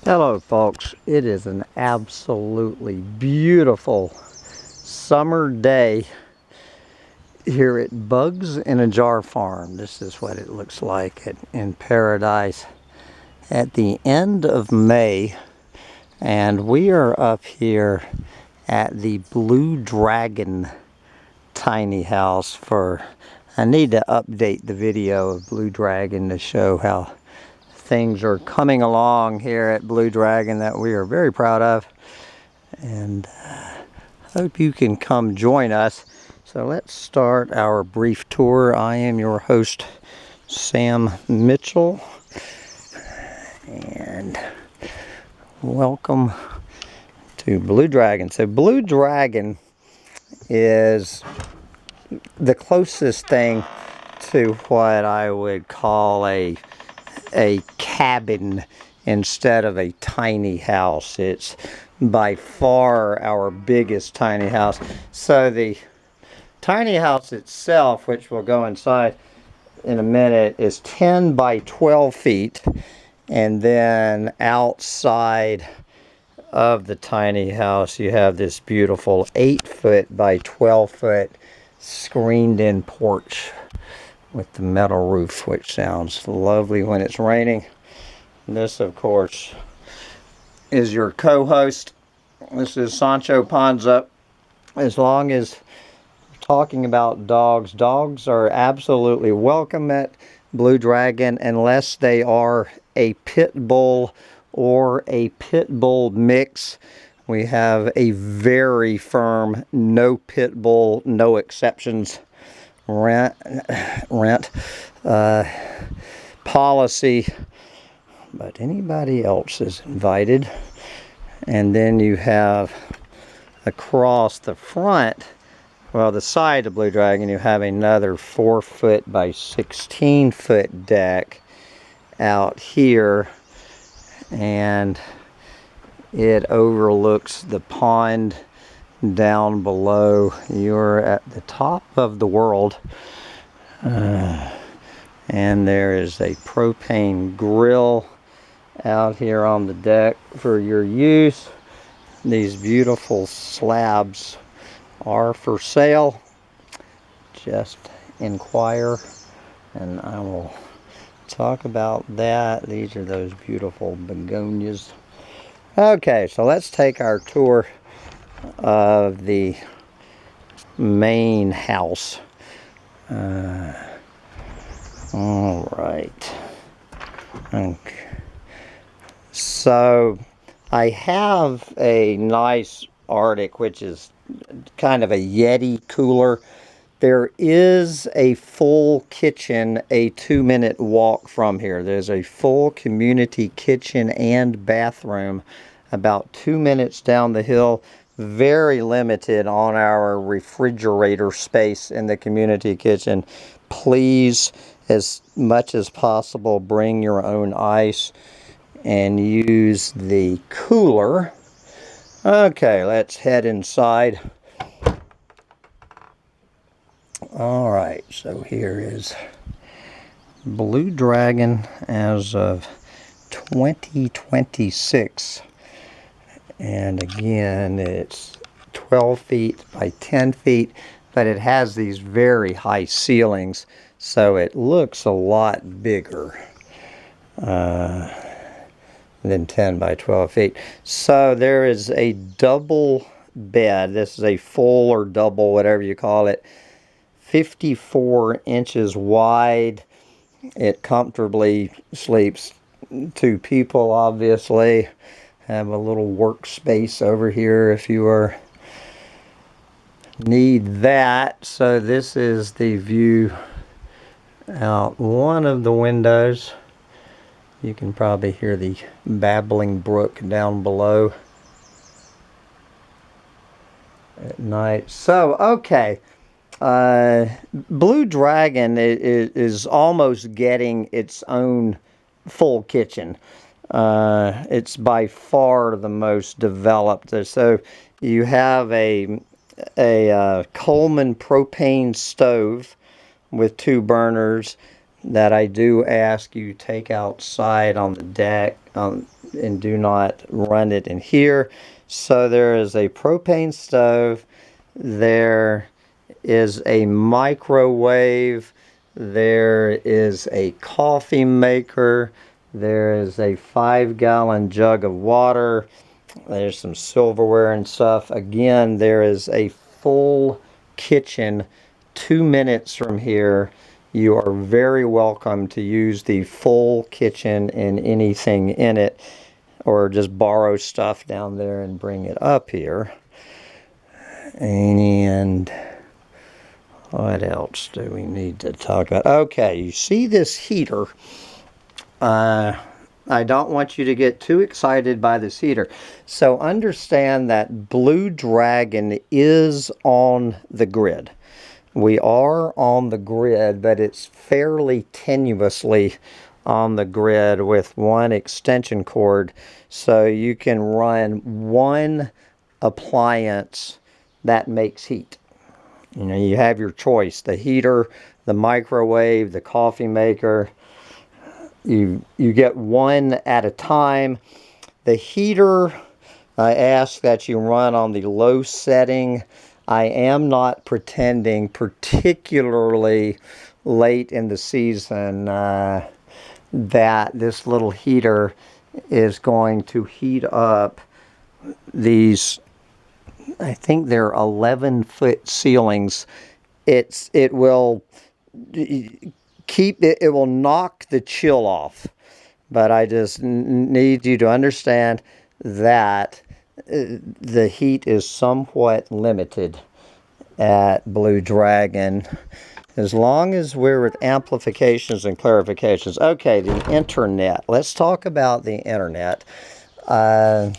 Hello folks, it is an absolutely beautiful summer day here at Bugs in a Jar Farm. This is what it looks like in Paradise at the end of May, and we are up here at the Blue Dragon tiny house I need to update the video of Blue Dragon to show how things are coming along here at Blue Dragon that we are very proud of, and hope you can come join us. So let's start our brief tour. I am your host, Sam Mitchell, and welcome to Blue Dragon. So Blue Dragon is the closest thing to what I would call a cabin instead of a tiny house. It's by far our biggest tiny house. So the tiny house itself, which we'll go inside in a minute, is 10 by 12 feet. And then outside of the tiny house, you have this beautiful 8-foot by 12-foot screened in porch with the metal roof, which sounds lovely when it's raining. This, of course, is your co-host. This is Sancho Panza. As long as we're talking about dogs, dogs are absolutely welcome at Blue Dragon unless they are a pit bull or a pit bull mix. We have a very firm no pit bull, no exceptions rent policy, but anybody else is invited. And then you have across the front, well, the side of Blue Dragon, you have another 4-foot by 16-foot deck out here, and it overlooks the pond down below. You're at the top of the world, and there is a propane grill out here on the deck for your use. These beautiful slabs are for sale. Just inquire and I will talk about that. These are those beautiful begonias. Okay, so let's take our tour of the main house. All right. Okay. So I have a nice Arctic, which is kind of a Yeti cooler. There is a full kitchen a 2-minute walk from here. There's a full community kitchen and bathroom about 2 minutes down the hill. Very limited on our refrigerator space in the community kitchen. Please, as much as possible, bring your own ice and use the cooler. Okay, let's head inside. All right, so here is Blue Dragon as of 2026. And again, it's 12 feet by 10 feet, but it has these very high ceilings, so it looks a lot bigger than 10 by 12 feet. So there is a double bed. This is a full or double, whatever you call it, 54 inches wide. It comfortably sleeps 2 people, obviously. Have a little workspace over here if you need that. So this is the view out one of the windows. You can probably hear the babbling brook down below at night. So, okay. Blue Dragon is almost getting its own full kitchen. It's by far the most developed. So you have a Coleman propane stove with 2 burners that I do ask you take outside on the deck, and do not run it in here. So there is a propane stove, there is a microwave, there is a coffee maker, there is a 5-gallon jug of water, there's some silverware and stuff. Again, there is a full kitchen 2 minutes from here. You are very welcome to use the full kitchen and anything in it, or just borrow stuff down there and bring it up here. And what else do we need to talk about? Okay, you see this heater. I don't want you to get too excited by this heater. So understand that Blue Dragon is on the grid. We are on the grid, but it's fairly tenuously on the grid with one extension cord. So you can run one appliance that makes heat. You know, you have your choice: the heater, the microwave, the coffee maker. You get one at a time. The heater, I ask that you run on the low setting. I am not pretending, particularly late in the season, that this little heater is going to heat up these, I think they're 11-foot ceilings. It will it will knock the chill off, but I just need you to understand that the heat is somewhat limited at Blue Dragon, as long as we're with amplifications and clarifications. Okay, the internet. Let's talk about the internet. I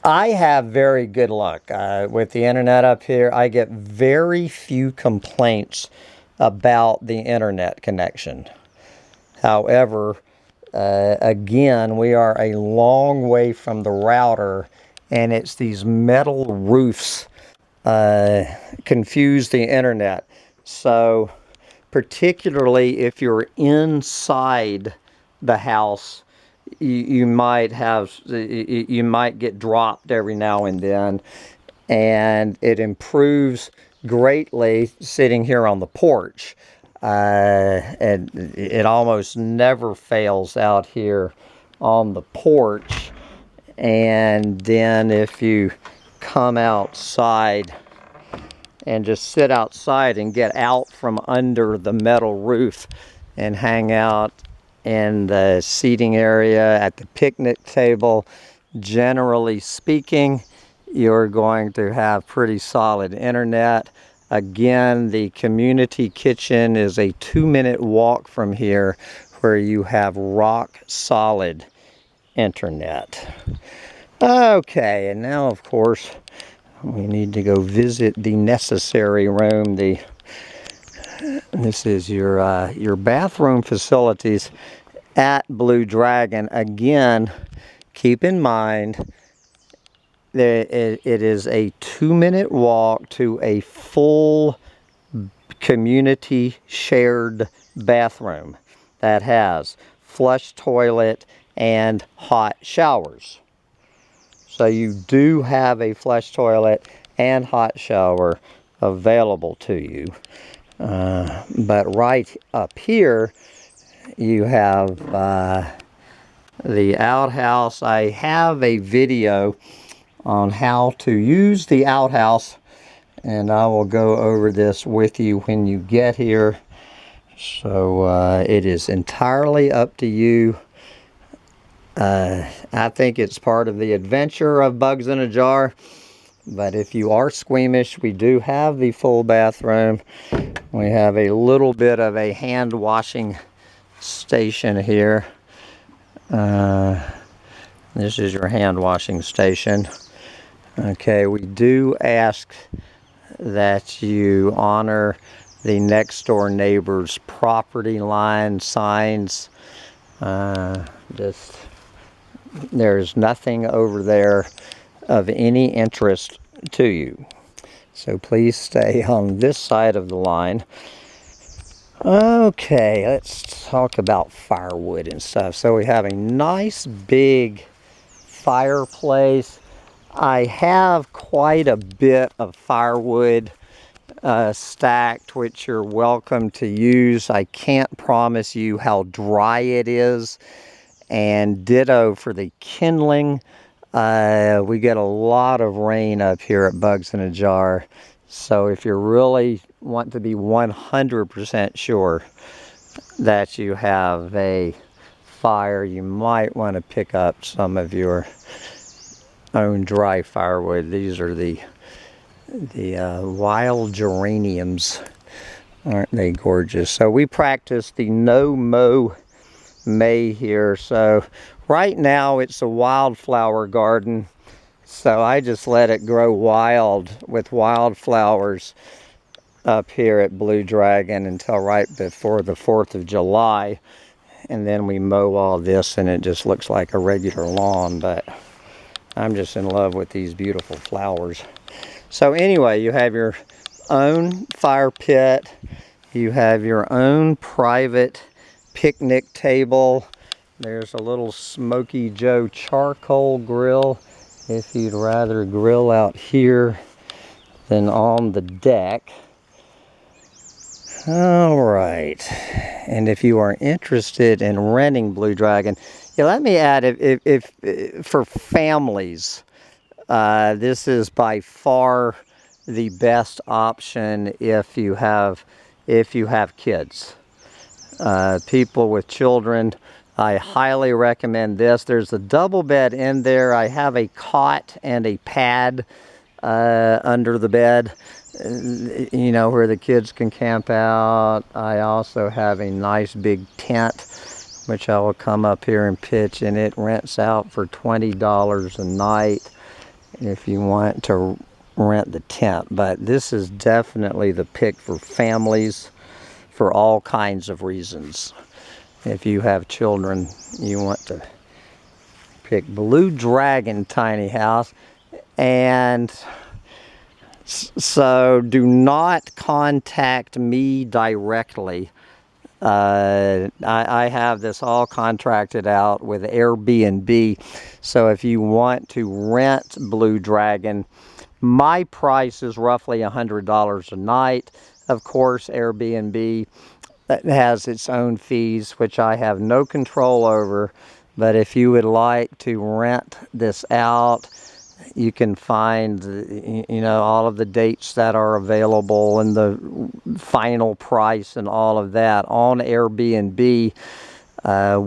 have very good luck with the internet up here. I get very few complaints about the internet connection. However, again, we are a long way from the router, and it's these metal roofs confuse the internet. So particularly if you're inside the house, you might get dropped every now and then, and it improves greatly sitting here on the porch. And it almost never fails out here on the porch. And then if you come outside and just sit outside and get out from under the metal roof and hang out in the seating area at the picnic table, generally speaking, you're going to have pretty solid internet. Again, the community kitchen is a 2-minute walk from here, where you have rock solid internet. Okay, and now of course we need to go visit the necessary room. This is your bathroom facilities at Blue Dragon. Again, keep in mind that it is a 2-minute walk to a full community shared bathroom that has flush toilet and hot showers. So you do have a flush toilet and hot shower available to you. But right up here, you have the outhouse. I have a video on how to use the outhouse, and I will go over this with you when you get here. So it is entirely up to you. I think it's part of the adventure of Bugs in a Jar. But if you are squeamish, we do have the full bathroom. We have a little bit of a hand washing station here. This is your hand washing station. Okay, we do ask that you honor the next door neighbor's property line signs. There's nothing over there of any interest to you. So please stay on this side of the line. Okay, let's talk about firewood and stuff. So we have a nice big fireplace. I have quite a bit of firewood stacked, which you're welcome to use. I can't promise you how dry it is, and ditto for the kindling. We get a lot of rain up here at Bugs in a Jar, so if you really want to be 100% sure that you have a fire, you might want to pick up some of your own dry firewood. These are the wild geraniums. Aren't they gorgeous? So we practice the no-mow May here. So right now it's a wildflower garden. So I just let it grow wild with wildflowers up here at Blue Dragon until right before the 4th of July. And then we mow all this and it just looks like a regular lawn. But I'm just in love with these beautiful flowers. So anyway, you have your own fire pit. You have your own private picnic table. There's a little Smoky Joe charcoal grill if you'd rather grill out here than on the deck. All right, and if you are interested in renting Blue Dragon, yeah, let me add, if for families, this is by far the best option if you have kids. People with children, I highly recommend this. There's a double bed in there. I have a cot and a pad under the bed, you know, where the kids can camp out. I also have a nice big tent, which I will come up here and pitch, and it rents out for $20 a night if you want to rent the tent. But this is definitely the pick for families for all kinds of reasons. If you have children, you want to pick Blue Dragon Tiny House. And so do not contact me directly. I have this all contracted out with Airbnb. So if you want to rent Blue Dragon, my price is roughly $100 a night. Of course, Airbnb has its own fees, which I have no control over. But if you would like to rent this out, you can find, you know, all of the dates that are available and the final price and all of that on Airbnb.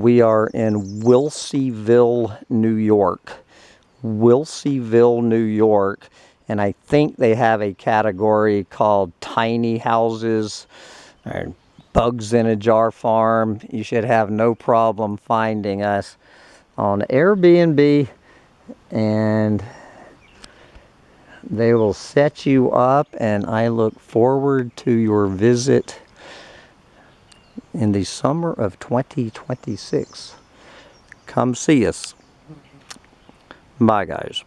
We are in Wilseyville, New York. Wilseyville, New York. And I think they have a category called tiny houses or Bugs in a Jar farm. You should have no problem finding us on Airbnb, and they will set you up, and I look forward to your visit in the summer of 2026. Come see us. Bye, guys.